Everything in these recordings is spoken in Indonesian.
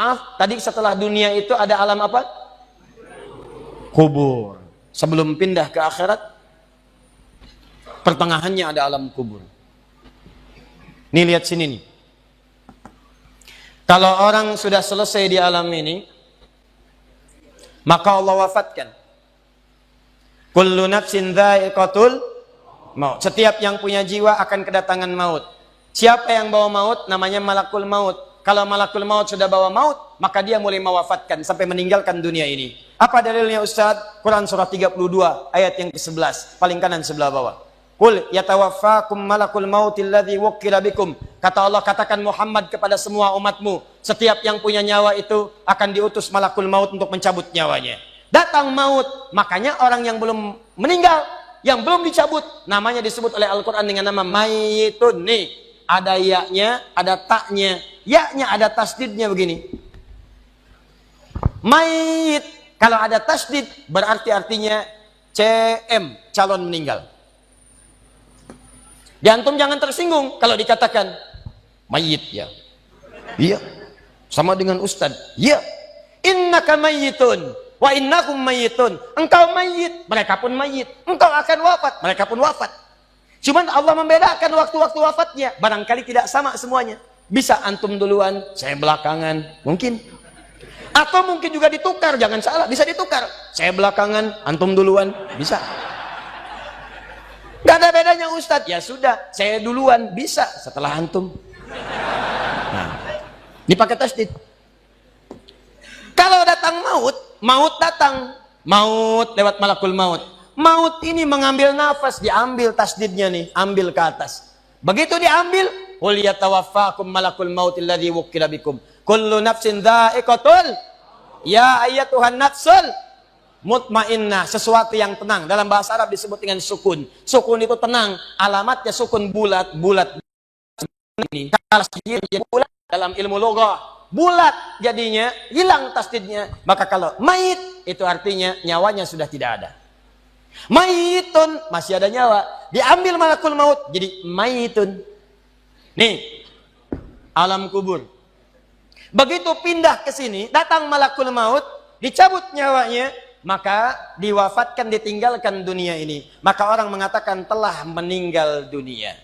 Maaf, tadi setelah dunia itu ada alam apa? Kubur. Sebelum pindah ke akhirat, pertengahannya ada alam kubur. Nih lihat sini nih. Kalau orang sudah selesai di alam ini, maka Allah wafatkan. Kullu nafsin dha'iqatul maut. Setiap yang punya jiwa akan kedatangan maut. Siapa yang bawa maut? Namanya malakul maut. Kalau malakul maut sudah bawa maut, maka dia mulai mewafatkan sampai meninggalkan dunia ini. Apa dalilnya Ustaz? Quran surah 32 ayat yang ke-11, paling kanan sebelah bawah. Qul yatawaffakum malakul mautil ladzi wukkila bikum. Kata Allah, katakan Muhammad kepada semua umatmu, setiap yang punya nyawa itu akan diutus malakul maut untuk mencabut nyawanya. Datang maut, makanya orang yang belum meninggal, yang belum dicabut, namanya disebut oleh Al-Quran dengan nama mayitun. Nih, ada ya-nya, ada taknya. Ya-nya ada tasdidnya begini. Mayit. Kalau ada tasdid, berarti artinya CM, calon meninggal. Di antum jangan tersinggung kalau dikatakan mayit ya. Iya. Sama dengan Ustaz. Iya. Innaka mayyitun wa innakum mayyitun. Engkau mayit, mereka pun mayit. Engkau akan wafat, mereka pun wafat. Cuman Allah membedakan waktu-waktu wafatnya. Barangkali tidak sama semuanya. Bisa antum duluan, saya belakangan, mungkin. Atau mungkin juga ditukar, jangan salah, bisa ditukar. Saya belakangan, antum duluan, bisa. Gak ada bedanya Ustadz. Ya sudah, saya duluan, bisa setelah antum. Nah, dipakai tasdid. Kalau datang maut, maut datang. Maut lewat malakul maut. Maut ini mengambil nafas, diambil tasdidnya nih, ambil ke atas. Begitu diambil, qul yatawaffakum malakul mautil ladzi wukkila bikum. Kullu nafsin dha'iqatul. Ya ayyatuhan nafsul mutmainnah, sesuatu yang tenang. Dalam bahasa Arab disebut dengan sukun. Sukun itu tenang, alamatnya sukun bulat. Ini kalau bulat dalam ilmu logah, bulat jadinya, hilang tasdidnya. Maka kalau mayit itu artinya nyawanya sudah tidak ada. Mayitun masih ada nyawa, diambil malakul maut jadi mayitun. Nih, alam kubur. Begitu pindah ke sini, datang malakul maut, dicabut nyawanya, maka diwafatkan, ditinggalkan dunia ini. Maka orang mengatakan telah meninggal dunia.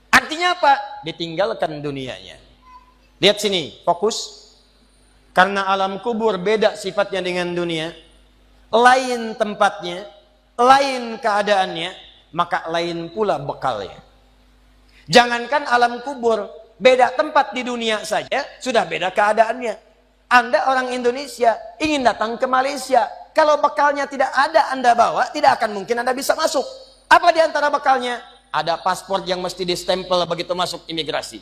Artinya apa? Ditinggalkan dunianya. Lihat sini, fokus. Karena alam kubur beda sifatnya dengan dunia, lain tempatnya, lain keadaannya, maka lain pula bekalnya. Jangankan alam kubur, beda tempat di dunia saja sudah beda keadaannya. Anda orang Indonesia ingin datang ke Malaysia, kalau bekalnya tidak ada Anda bawa, tidak akan mungkin Anda bisa masuk. Apa di antara bekalnya? Ada paspor yang mesti distempel begitu masuk imigrasi.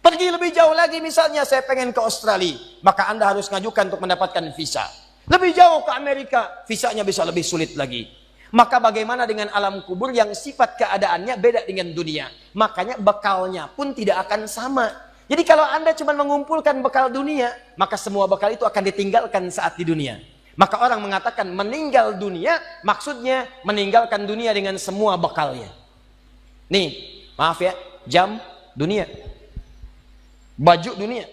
Pergi lebih jauh lagi, misalnya saya pengen ke Australia, maka Anda harus ngajukan untuk mendapatkan visa. Lebih jauh ke Amerika, visanya bisa lebih sulit lagi. Maka bagaimana dengan alam kubur yang sifat keadaannya beda dengan dunia? Makanya bekalnya pun tidak akan sama. Jadi kalau Anda cuma mengumpulkan bekal dunia, maka semua bekal itu akan ditinggalkan saat di dunia. Maka orang mengatakan meninggal dunia, maksudnya meninggalkan dunia dengan semua bekalnya. Nih, maaf ya, jam dunia, baju dunia,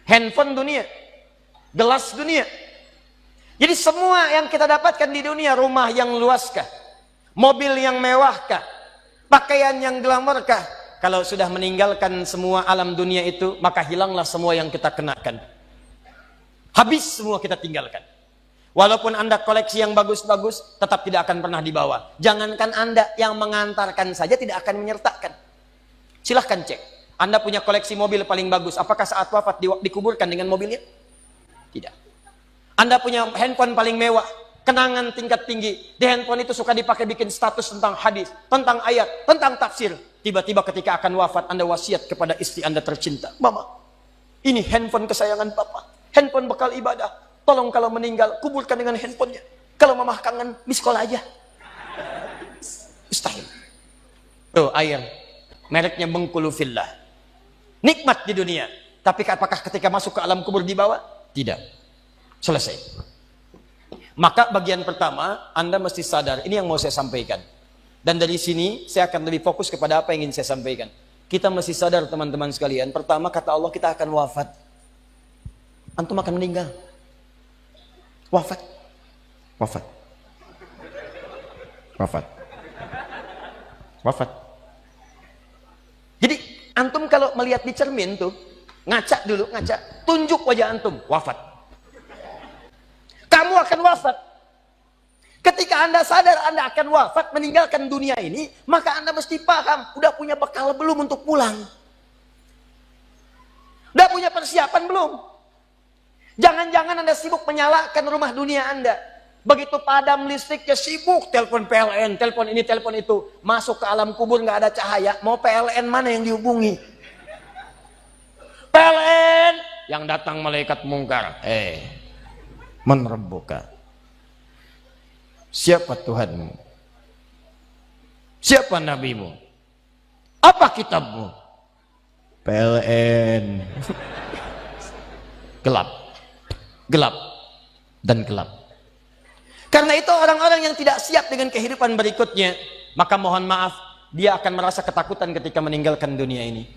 handphone dunia, gelas dunia. Jadi semua yang kita dapatkan di dunia, rumah yang luaskah, mobil yang mewahkah, pakaian yang glamourkah, kalau sudah meninggalkan semua alam dunia itu, maka hilanglah semua yang kita kenakan. Habis semua kita tinggalkan. Walaupun Anda koleksi yang bagus-bagus, tetap tidak akan pernah dibawa. Jangankan Anda, yang mengantarkan saja tidak akan menyertakan. Silahkan cek. Anda punya koleksi mobil paling bagus, apakah saat wafat dikuburkan dengan mobilnya? Tidak. Anda punya handphone paling mewah, kenangan tingkat tinggi. Di handphone itu suka dipakai bikin status tentang hadis, tentang ayat, tentang tafsir. Tiba-tiba ketika akan wafat, Anda wasiat kepada istri Anda tercinta. Mama, ini handphone kesayangan Papa. Handphone bekal ibadah. Tolong kalau meninggal, kuburkan dengan handphonenya. Kalau Mama kangen, miss call aja. Mustahil. Tuh, air. Mereknya Bengkulu Fillah. Nikmat di dunia. Tapi apakah ketika masuk ke alam kubur dibawa? Tidak. Selesai. Maka bagian pertama, Anda mesti sadar, ini yang mau saya sampaikan. Dan dari sini, saya akan lebih fokus kepada apa yang ingin saya sampaikan. Kita mesti sadar teman-teman sekalian, pertama kata Allah kita akan wafat. antum akan meninggal. Wafat. Wafat. Wafat. Wafat. Jadi antum kalau melihat di cermin tuh, ngaca dulu, ngaca, tunjuk wajah antum, wafat. Kamu akan wafat. Ketika Anda sadar Anda akan wafat, meninggalkan dunia ini, maka Anda mesti paham, udah punya bekal belum untuk pulang? Udah punya persiapan belum? Jangan-jangan Anda sibuk menyalakan rumah dunia Anda. Begitu padam listriknya, sibuk telepon PLN, telepon ini, telepon itu. Masuk ke alam kubur nggak ada cahaya, mau PLN mana yang dihubungi? PLN yang datang malaikat mungkar. Man rabbuka? Siapa Tuhanmu? Siapa nabimu? Apa kitabmu? PLN. Gelap. Gelap dan gelap. Karena itu orang-orang yang tidak siap dengan kehidupan berikutnya, maka mohon maaf, dia akan merasa ketakutan ketika meninggalkan dunia ini.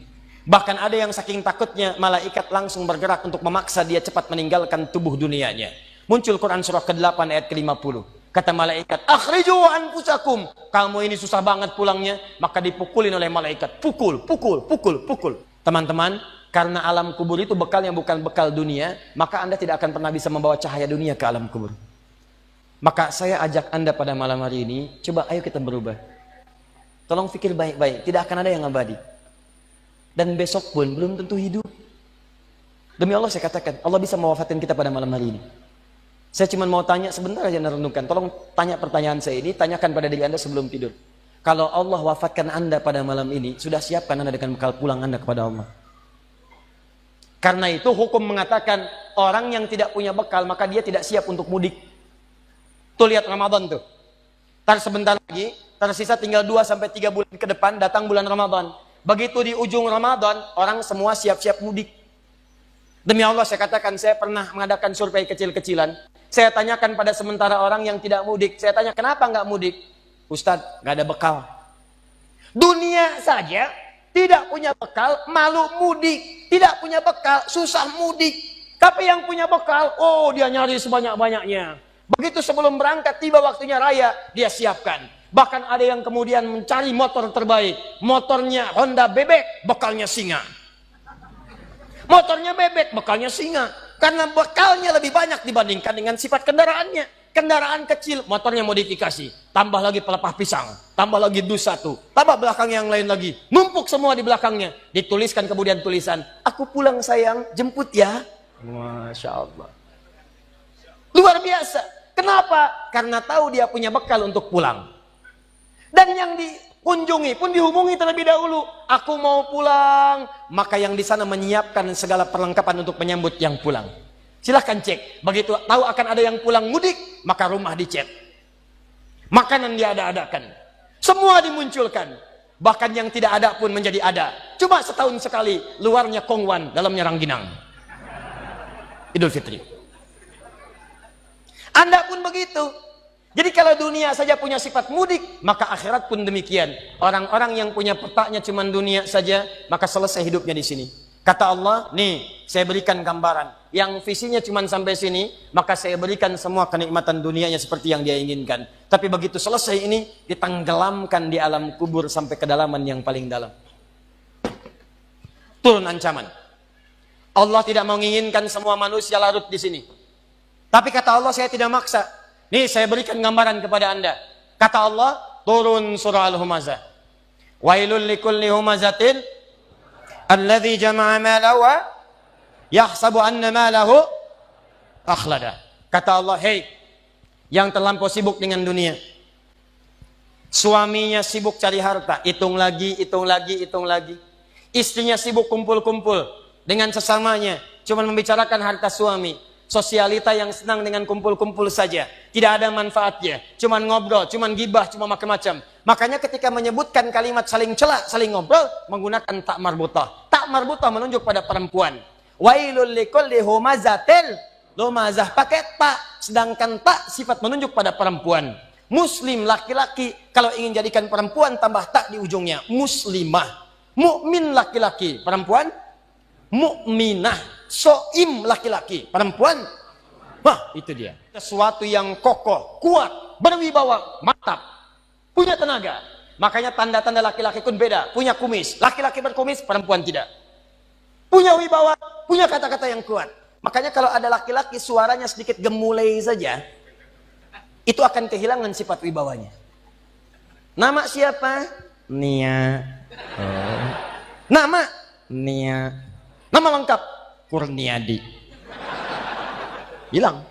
Bahkan ada yang saking takutnya, malaikat langsung bergerak untuk memaksa dia cepat meninggalkan tubuh dunianya. Muncul Quran surah ke-8 ayat ke-50. Kata malaikat, akhriju anfusakum. Kamu ini susah banget pulangnya, maka dipukulin oleh malaikat. Pukul, pukul, pukul, pukul. Teman-teman, karena alam kubur itu bekalnya bukan bekal dunia, maka Anda tidak akan pernah bisa membawa cahaya dunia ke alam kubur. Maka saya ajak Anda pada malam hari ini, coba ayo kita berubah. Tolong pikir baik-baik, tidak akan ada yang abadi. Dan besok pun belum tentu hidup. Demi Allah saya katakan, Allah bisa mewafatkan kita pada malam hari ini. Saya cuma mau tanya sebentar aja merenungkan. Tolong tanya pertanyaan saya ini, tanyakan pada diri Anda sebelum tidur. Kalau Allah wafatkan Anda pada malam ini, sudah siapkan Anda dengan bekal pulang Anda kepada Allah? Karena itu hukum mengatakan orang yang tidak punya bekal maka dia tidak siap untuk mudik. Tuh lihat Ramadan tuh. Tar sebentar lagi, tersisa tinggal 2-3 bulan ke depan datang bulan Ramadan. Begitu di ujung Ramadan, orang semua siap-siap mudik. Demi Allah saya katakan, saya pernah mengadakan survei kecil-kecilan. Saya tanyakan pada sementara orang yang tidak mudik. Saya tanya, kenapa nggak mudik? Ustadz, nggak ada bekal. Dunia saja tidak punya bekal, malu mudik. Tidak punya bekal, susah mudik. Tapi yang punya bekal, oh dia nyari sebanyak-banyaknya. Begitu sebelum berangkat, tiba waktunya raya, dia siapkan. Bahkan ada yang kemudian mencari motor terbaik. Motornya Honda bebek, bekalnya singa. Motornya bebek, bekalnya singa. Karena bekalnya lebih banyak dibandingkan dengan sifat kendaraannya. Kendaraan kecil, motornya modifikasi. Tambah lagi pelepah pisang. Tambah lagi dus 1. Tambah belakang yang lain lagi. Numpuk semua di belakangnya. Dituliskan kemudian tulisan, aku pulang sayang, jemput ya. Masya Allah. Luar biasa. Kenapa? Karena tahu dia punya bekal untuk pulang. Dan yang dikunjungi pun dihubungi terlebih dahulu. Aku mau pulang. Maka yang di sana menyiapkan segala perlengkapan untuk menyambut yang pulang. Silahkan cek. Begitu tahu akan ada yang pulang mudik, maka rumah dicek. Makanan diada-adakan. Semua dimunculkan. Bahkan yang tidak ada pun menjadi ada. Coba setahun sekali. Luarnya kongwan, dalamnya rangginang. Idul Fitri. Anda pun begitu. Jadi kalau dunia saja punya sifat mudik, maka akhirat pun demikian. Orang-orang yang punya petaknya cuma dunia saja, maka selesai hidupnya di sini. Kata Allah, nih saya berikan gambaran. Yang visinya cuma sampai sini, maka saya berikan semua kenikmatan dunianya seperti yang dia inginkan. Tapi begitu selesai ini, ditenggelamkan di alam kubur sampai kedalaman yang paling dalam. Turun ancaman. Allah tidak menginginkan semua manusia larut di sini. Tapi kata Allah, saya tidak maksa. Nih saya berikan gambaran kepada Anda. Kata Allah, turun surah Al-Humazah. Wailul likulli humazatin alladzi jama'a malahu wa yahsabu anna malahu akhlada. Kata Allah, hei yang terlampau sibuk dengan dunia. Suaminya sibuk cari harta, hitung lagi, hitung lagi, hitung lagi. Istrinya sibuk kumpul-kumpul dengan sesamanya, cuma membicarakan harta suami. Sosialita yang senang dengan kumpul-kumpul saja. Tidak ada manfaatnya. Cuman ngobrol, cuman gibah, cuma macam-macam. Makanya ketika menyebutkan kalimat saling cela, saling ngobrol, menggunakan tak marbutah. Tak marbutah menunjuk pada perempuan. Wailul likulli humazatil lumazah, pakai tak. Sedangkan tak sifat menunjuk pada perempuan. Muslim laki-laki, kalau ingin jadikan perempuan tambah tak di ujungnya. Muslimah. Mukmin laki-laki, perempuan mukminah. soim laki-laki, perempuan. Wah, itu dia. Sesuatu yang kokoh, kuat, berwibawa, mantap, punya tenaga. Makanya tanda-tanda laki-laki pun beda. Punya kumis, laki-laki berkumis, perempuan tidak. Punya wibawa, punya kata-kata yang kuat. Makanya kalau ada laki-laki suaranya sedikit gemulai saja, itu akan kehilangan sifat wibawanya. Nama siapa? Nia. Oh. Nama? Nia. Nama lengkap? Kurniadi. Hilang.